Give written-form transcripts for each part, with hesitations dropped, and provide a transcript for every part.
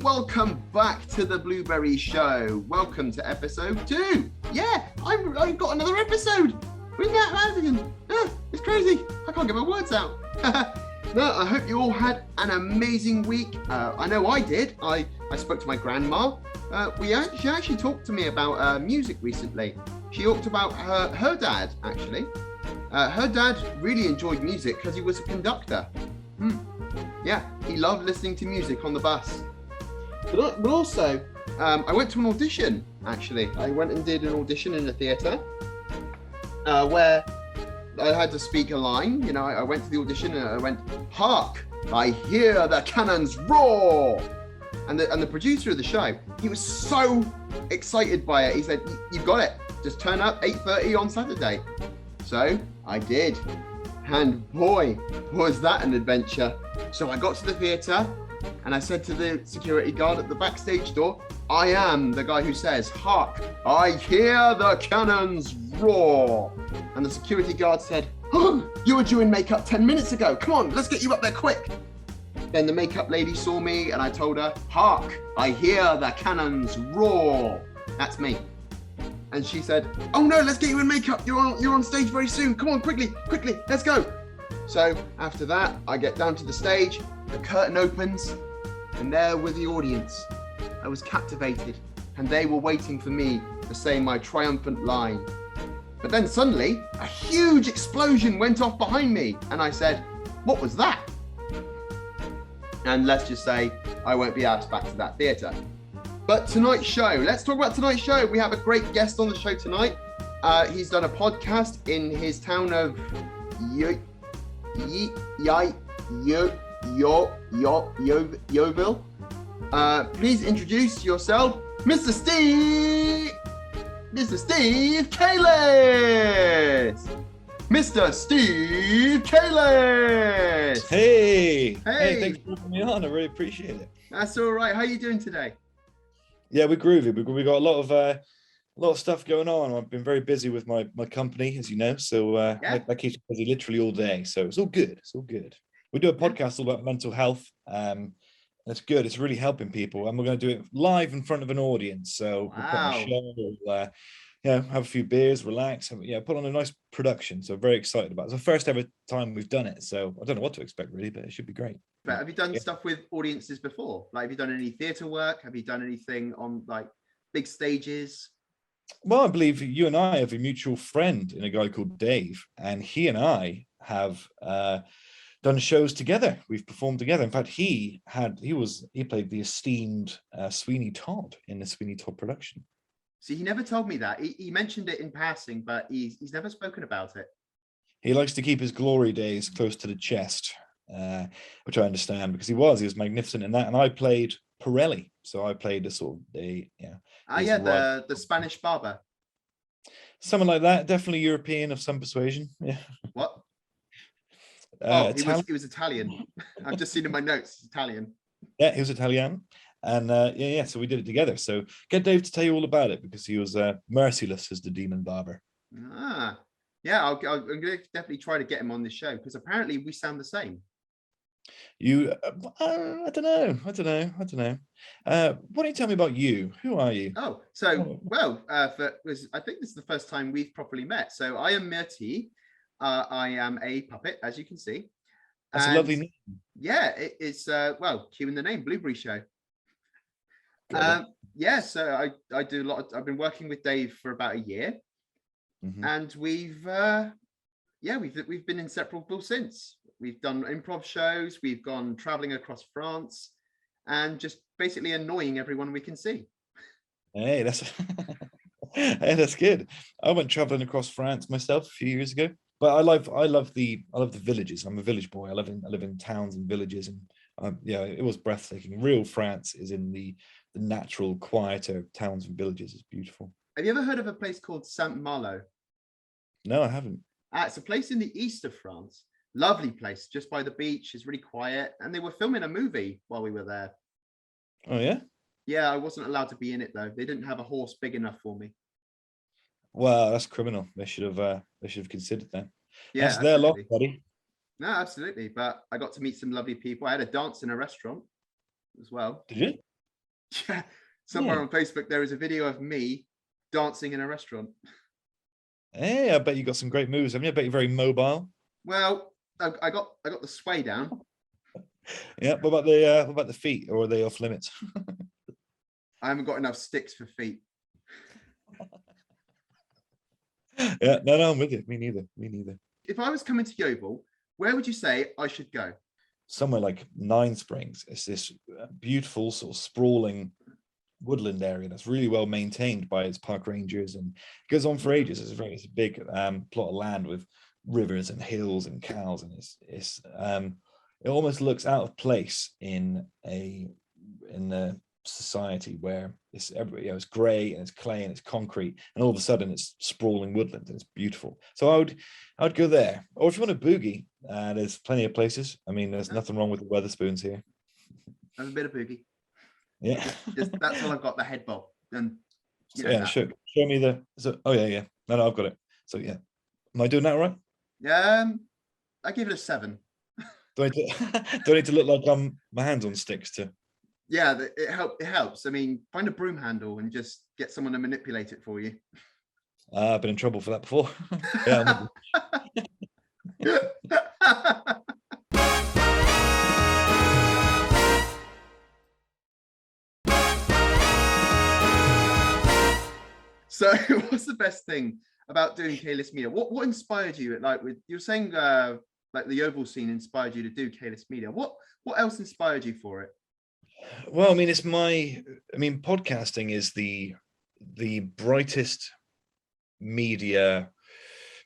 welcome back to the Bluberry Show. Welcome to episode 2. Yeah, I've got another episode. Isn't that amazing? Yeah, it's crazy. I can't get my words out. No, I hope you all had an amazing week. I know I did. I spoke to my grandma. She actually talked to me about music recently. She talked about her dad, actually. Her dad really enjoyed music because he was a conductor. Yeah, he loved listening to music on the bus. But also, I went to an audition, actually. I went and did an audition in a theatre where I had to speak a line. You know, I went to the audition and I went, "Hark, I hear the cannons roar." And the producer of the show, he was so excited by it. He said, "You've got it. Just turn up 8:30 on Saturday." So I did. And boy, was that an adventure. So I got to the theatre and I said to the security guard at the backstage door, "I am the guy who says, 'Hark, I hear the cannons roar.'" And the security guard said, "Oh, you were doing makeup 10 minutes ago. Come on, let's get you up there quick." Then the makeup lady saw me and I told her, "Hark, I hear the cannons roar." That's me. And she said, "Oh no, let's get you in makeup. You're on stage very soon. Come on, quickly, let's go." So after that, I get down to the stage, the curtain opens, and there were the audience. I was captivated, and they were waiting for me to say my triumphant line. But then suddenly, a huge explosion went off behind me, and I said, "What was that?" And let's just say, I won't be asked back to that theatre. But tonight's show, let's talk about tonight's show. We have a great guest on the show tonight. He's done a podcast in his town of Yoevily. Please introduce yourself, Mr. Steve Calis. Mr. Steve Calis. Hey, thanks for having me on. I really appreciate it. That's all right. How are you doing today? Yeah, we're groovy. We got a lot of stuff going on. I've been very busy with my company, as you know, so that keeps me busy literally all day. So it's all good. It's all good. We do a podcast all about mental health. That's good. It's really helping people, and we're going to do it live in front of an audience. So we'll put on a show. Have a few beers, relax, put on a nice production. So very excited about it. It's the first ever time we've done it. So I don't know what to expect really, but it should be great. But have you done stuff with audiences before? Like, have you done any theatre work? Have you done anything on like big stages? Well, I believe you and I have a mutual friend in a guy called Dave, and he and I have done shows together. We've performed together. In fact, he played the esteemed Sweeney Todd in the Sweeney Todd production. See, he never told me that. He mentioned it in passing, but he's never spoken about it. He likes to keep his glory days close to the chest, which I understand, because he was magnificent in that. And I played Pirelli, so I played the Spanish barber. Something like that. Definitely European of some persuasion. Yeah. What? He was Italian. I've just seen in my notes, Italian. Yeah, he was Italian. And so we did it together. So get Dave to tell you all about it, because he was merciless as the demon barber. I'm going to definitely try to get him on this show, because apparently we sound the same. I don't know. Why don't you tell me about you? Who are you? Oh, so, I think this is the first time we've properly met. So I am Myrtille. I am a puppet, as you can see. That's a lovely name. Yeah, it's, cue in the name, Bluberry Show. So I do a lot. I've been working with Dave for about a year, and we've been inseparable since. We've done improv shows. We've gone traveling across France, and just basically annoying everyone we can see. Hey, that's good. I went traveling across France myself a few years ago, but I love the villages. I'm a village boy. I live in towns and villages, and it was breathtaking. Real France is in the natural, quieter towns and villages. It's beautiful. Have you ever heard of a place called Saint-Malo? No, I haven't. It's a place in the east of France. Lovely place, just by the beach. It's really quiet, and they were filming a movie while we were there. Oh yeah? Yeah, I wasn't allowed to be in it though. They didn't have a horse big enough for me. Well, that's criminal. They should have considered that. Yeah, that's their loss, buddy. No, absolutely. But I got to meet some lovely people. I had a dance in a restaurant as well. Did you? Yeah. Somewhere on Facebook, there is a video of me dancing in a restaurant. Hey, I bet you got some great moves. I mean, I bet you're very mobile. Well, I got the sway down. Yeah. What about the feet, or are they off limits? I haven't got enough sticks for feet. Yeah, no, I'm with you. Me neither. If I was coming to Yeovil, where would you say I should go? Somewhere like Nine Springs. It's this beautiful sort of sprawling woodland area that's really well maintained by its park rangers, and it goes on for ages. It's a big plot of land with rivers and hills and cows, and it almost looks out of place in a society where it's grey and it's clay and it's concrete, and all of a sudden it's sprawling woodland and it's beautiful. So I would go there. Or if you want to boogie, there's plenty of places. I mean, there's nothing wrong with the Weatherspoons here. Have a bit of boogie. Yeah, that's all I've got. The head bob. And show me the. So yeah. No, I've got it. So yeah, am I doing that right? I give it a 7. Do I need to look like my hands on sticks to? Yeah, it helps. I mean, find a broom handle and just get someone to manipulate it for you. I've been in trouble for that before. Yeah. So, what's the best thing about doing CalisMedia? What inspired you? Like, you're saying, like the Yeovil scene inspired you to do CalisMedia. What else inspired you for it? Well, I mean, podcasting is the brightest media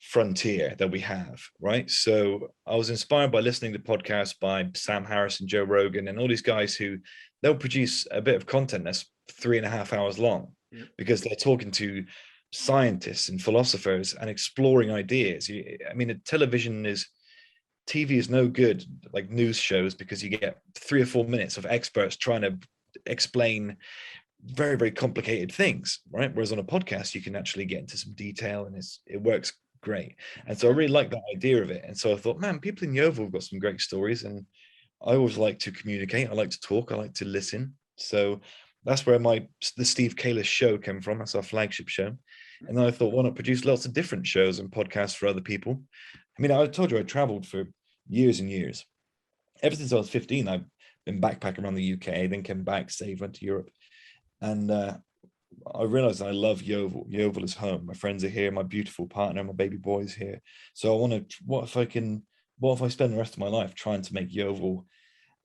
frontier that we have, right? So I was inspired by listening to podcasts by Sam Harris and Joe Rogan and all these guys who they'll produce a bit of content that's 3.5 hours long, because they're talking to scientists and philosophers and exploring ideas. I mean, TV is no good like news shows, because you get 3 or 4 minutes of experts trying to explain very, very complicated things, right? Whereas on a podcast, you can actually get into some detail, and it works great. And so I really like that idea of it. And so I thought, man, people in Yeovil have got some great stories, and I always like to communicate. I like to talk. I like to listen. So that's where the Steve Calis show came from. That's our flagship show. And then I thought, why not produce lots of different shows and podcasts for other people? I mean, I told you I traveled for years and years. Ever since I was 15, I've been backpacking around the UK, then came back, stayed, went to Europe. And I realized I love Yeovil. Yeovil is home. My friends are here. My beautiful partner, my baby boy is here. So I want to, what if I spend the rest of my life trying to make Yeovil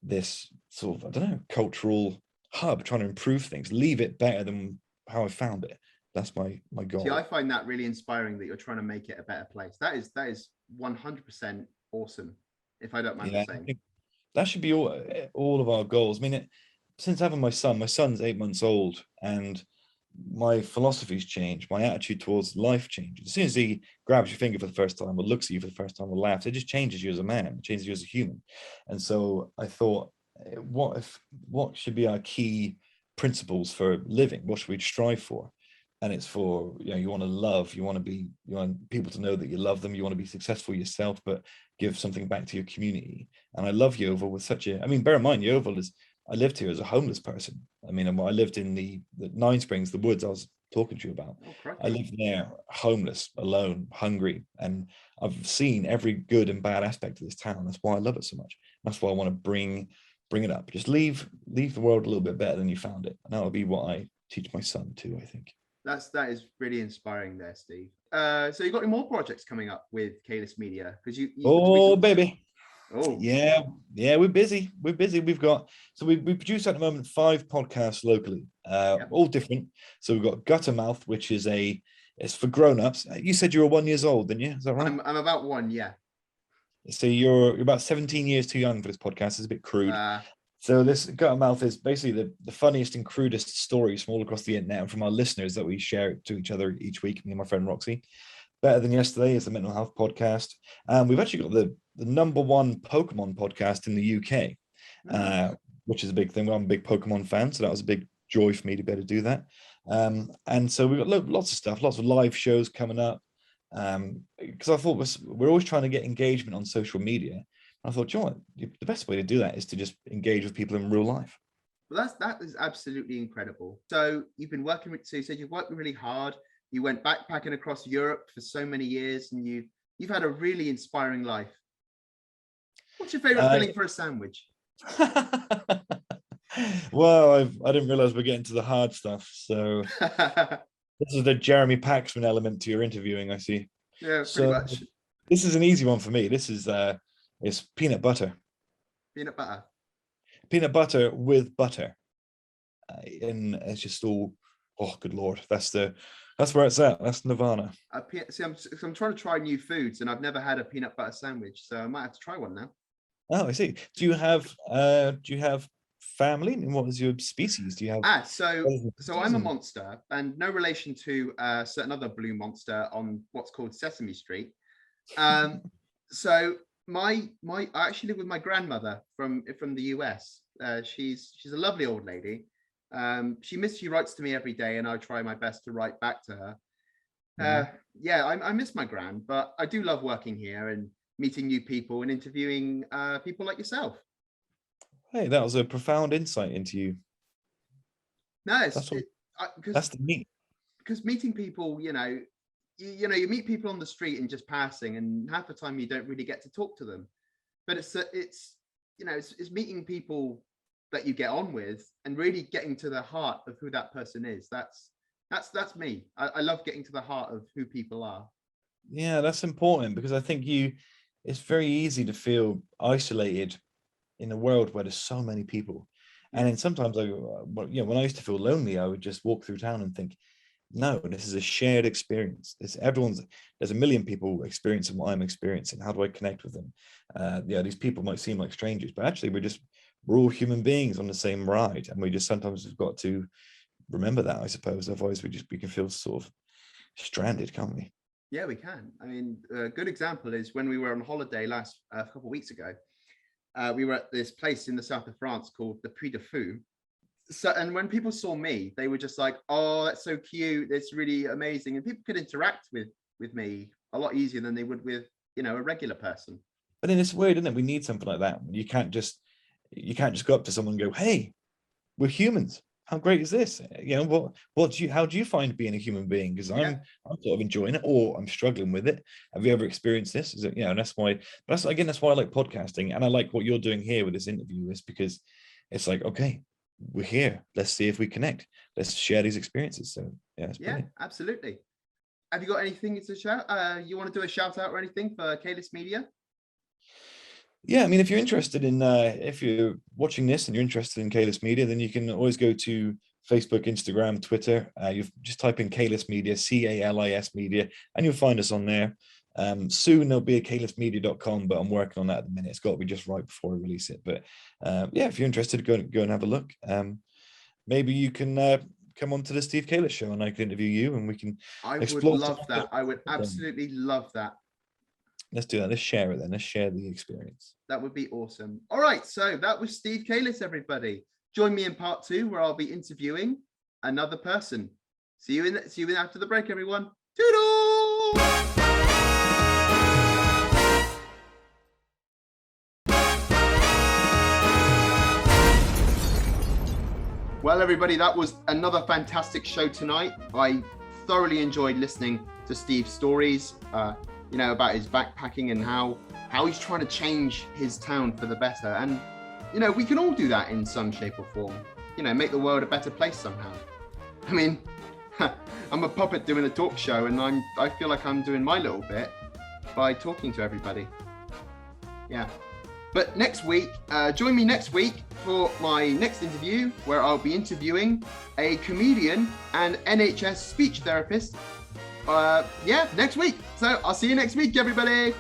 this sort of, I don't know, cultural hub, trying to improve things, leave it better than how I found it. That's my goal. See, I find that really inspiring that you're trying to make it a better place. That is 100% awesome, if I don't mind saying. That should be all of our goals. I mean, since having my son's 8 months old, and my philosophy's changed, my attitude towards life changed. As soon as he grabs your finger for the first time, or looks at you for the first time, or laughs, it just changes you as a man, it changes you as a human. And so I thought, what should be our key principles for living? What should we strive for? And it's for, you want to love, you want people to know that you love them, you want to be successful yourself, but give something back to your community. And I love Yeovil with bear in mind, Yeovil I lived here as a homeless person. I mean, I lived in the Nine Springs, the woods I was talking to you about. I lived there homeless, alone, hungry, and I've seen every good and bad aspect of this town. That's why I love it so much. That's why I want to bring it up. Just leave the world a little bit better than you found it. And that would be what I teach my son too, I think. That is really inspiring there, Steve. So you've got any more projects coming up with CalisMedia? Because baby. Oh yeah, we're busy. We've got, so we produce at the moment 5 podcasts locally, all different. So we've got Guttermouth, which is it's for grown-ups. You said you were 1 year old, didn't you? Is that right? I'm about 1, yeah. So you're about 17 years too young for this podcast. It's a bit crude. So this Guttermouth is basically the funniest and crudest stories from all across the internet and from our listeners that we share to each other each week, me and my friend Roxy. Better Than Yesterday is the mental health podcast. We've actually got the #1 Pokemon podcast in the UK, which is a big thing. I'm a big Pokemon fan, so that was a big joy for me to be able to do that. And so we've got lots of stuff, lots of live shows coming up. Because I thought we're always trying to get engagement on social media. I thought, the best way to do that is to just engage with people in real life. Well, that is absolutely incredible. So you've been working with, so you said you've worked really hard. You went backpacking across Europe for so many years, and you've had a really inspiring life. What's your favorite filling for a sandwich? Well, I didn't realize we're getting to the hard stuff. So this is the Jeremy Paxman element to your interviewing, I see. Yeah, pretty much. This is an easy one for me. This is it's peanut butter. Peanut butter. Peanut butter with butter. And it's just all, oh, good Lord. That's where it's at. That's Nirvana. See, I'm trying to try new foods, and I've never had a peanut butter sandwich, so I might have to try one now. Oh, I see. Do you have family? And what is your species? Do you have? So I'm a monster, and no relation to a certain other blue monster on what's called Sesame Street. So I actually live with my grandmother from the US. She's a lovely old lady. She writes to me every day, and I try my best to write back to her. I miss my gran, but I do love working here and meeting new people and interviewing people like yourself. Hey, that was a profound insight into you. No, that's the meat. Because meeting people, you meet people on the street and just passing, and half the time you don't really get to talk to them. But it's meeting people that you get on with and really getting to the heart of who that person is. That's me. I love getting to the heart of who people are. Yeah, that's important, because I think it's very easy to feel isolated in a world where there's so many people. And then sometimes when I used to feel lonely, I would just walk through town and think, no, this is a shared experience. There's a million people experiencing what I'm experiencing. How do I connect with them? These people might seem like strangers, but actually we're all human beings on the same ride. And we just sometimes have got to remember that, I suppose. Otherwise we can feel sort of stranded, can't we? Yeah, we can. I mean, a good example is when we were on holiday a couple of weeks ago. We were at this place in the south of France called the Puy de Fou. So, and when people saw me, they were just like, "Oh, that's so cute! It's really amazing!" And people could interact with me a lot easier than they would with a regular person. But then it's weird, isn't it? We need something like that. You can't just go up to someone and go, "Hey, we're humans. How great is this?" How do you find being a human being? Because I'm sort of enjoying it, or I'm struggling with it. Have you ever experienced this? Is it, and that's why I like podcasting, and I like what you're doing here with this interview, is because it's like, okay, we're here. Let's see if we connect. Let's share these experiences. So it's brilliant. Absolutely. Have you got anything to shout? You want to do a shout out or anything for CalisMedia? Yeah, I mean, if you're interested in, if you're watching this and you're interested in CalisMedia, then you can always go to Facebook, Instagram, Twitter. You just type in CalisMedia, CALIS Media, and you'll find us on there. Soon there'll be a CalisMedia.com, but I'm working on that at the minute. It's got to be just right before I release it. But if you're interested, go and have a look. Maybe you can come on to the Steve Calis show, and I can interview you, and we can explore. I would love that. I would absolutely love that. Let's do that. Let's share it then. Let's share the experience. That would be awesome. All right. So that was Steve Calis, everybody. Join me in part 2, where I'll be interviewing another person. See you in after the break, everyone. Toodle! Well, everybody, that was another fantastic show tonight. I thoroughly enjoyed listening to Steve's stories. About his backpacking and how he's trying to change his town for the better. And, we can all do that in some shape or form, make the world a better place somehow. I mean, I'm a puppet doing a talk show, and I feel like I'm doing my little bit by talking to everybody. Yeah. But next week, join me next week for my next interview, where I'll be interviewing a comedian and NHS speech therapist. Next week. So I'll see you next week, everybody.